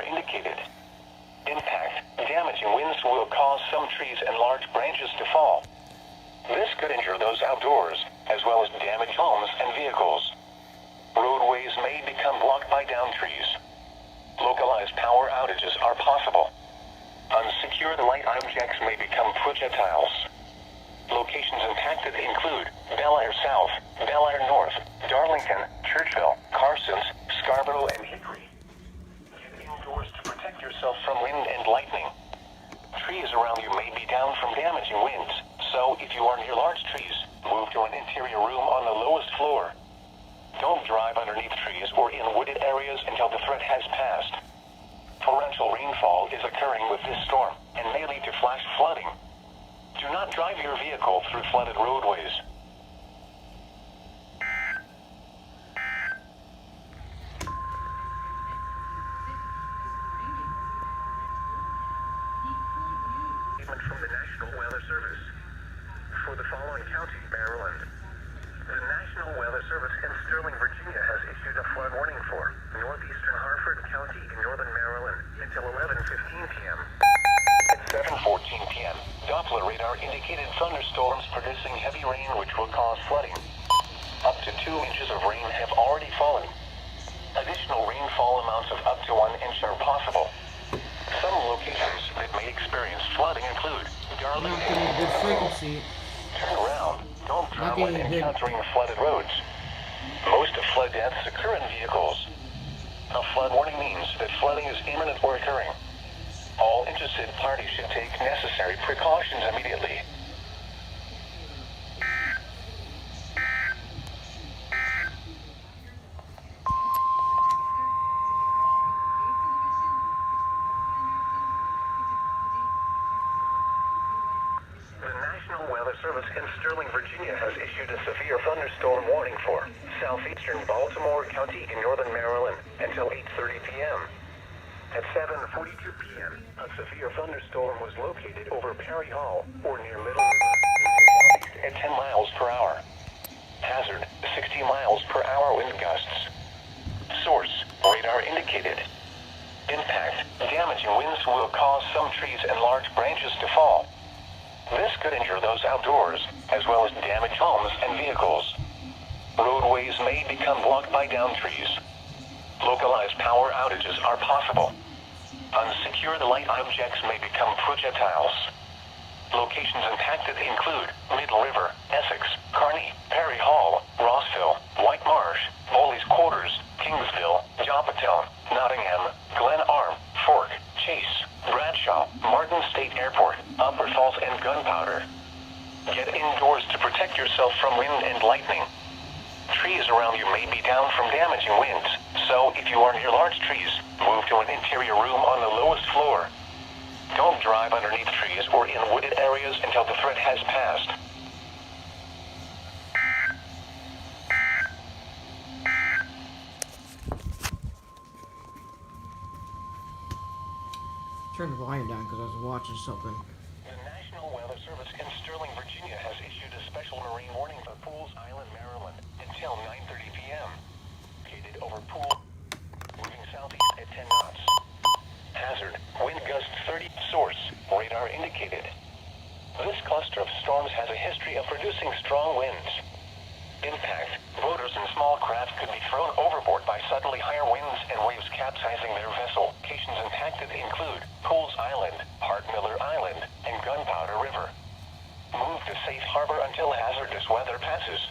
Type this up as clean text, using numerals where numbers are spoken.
indicated. Impact, damaging winds will cause some trees and large branches to fall. This could injure those outdoors, as well as damage homes and vehicles. Roadways may become blocked by downed trees. Localized power outages are possible. Unsecured light objects may become projectiles. Locations impacted include Bel Air South, Bel Air North, Darlington, Churchville, Carsons, Scarborough, and Hickory. Get indoors to protect yourself from wind and lightning. Trees around you may be down from damaging winds, so if you are near large trees, move to an interior room on the lowest floor. Don't drive underneath trees or in wooded areas until the threat has passed. Torrential rainfall is occurring with this storm and may lead to flash flooding. Do not drive your vehicle through flooded roadways. Statement from the National Weather Service. For the following county, Maryland. The National Weather Service in Sterling, Virginia has issued a flood warning for northeastern Harford County in northern Maryland until 11:15 p.m. At 7:14 p.m., Doppler radar indicated thunderstorms producing heavy rain which will cause flooding. Up to 2 inches of rain have already fallen. Additional rainfall amounts of up to 1 inch are possible. Some locations that may experience flooding include Darlington. Not getting a good frequency. Turn around. Don't drive when encountering flooded roads. Most flood deaths occur in vehicles. A flood warning means that flooding is imminent or occurring. All interested parties should take necessary precautions immediately. The National Weather Service in Sterling, Virginia has issued a severe thunderstorm warning for southeastern Baltimore County in northern Maryland until 8:30 p.m. At 7:42 p.m., a severe thunderstorm was located over Perry Hall or near Middle River, moving southeast at 10 miles per hour. Hazard, 60 miles per hour wind gusts. Source, radar indicated. Impact, damaging winds will cause some trees and large branches to fall. This could injure those outdoors, as well as damage homes and vehicles. Roadways may become blocked by downed trees. Localized power outages are possible. Unsecured light objects may become projectiles. Locations impacted include Middle River, Essex, Kearney, Perry Hall, Rossville, White Marsh, Bowley's Quarters, Kingsville, Joppatone, Nottingham, Glen Arm, Fork, Chase, Bradshaw, Martin State Airport, Upper Falls, and Gunpowder. Get indoors to protect yourself from wind and lightning. Trees around you may be down from damaging winds, so if you are near large trees, move to an interior room on the lowest floor. Don't drive underneath trees or in wooded areas until the threat has passed. Turn the volume down because I was watching something. The National Weather Service in Sterling, Virginia has issued a special marine warning for Pools Island, Maryland until 9:30 p.m. Located over Pool, moving southeast at 10 knots. Hazard, wind gusts 30. Source, radar indicated. This cluster of storms has a history of producing strong winds. Impact, boaters and small craft could be thrown overboard by suddenly higher winds and waves capsizing their vessel. Locations impacted include Pools Island, Hart Miller Island, and Gunpowder River. Move to safe harbor until hazardous weather passes.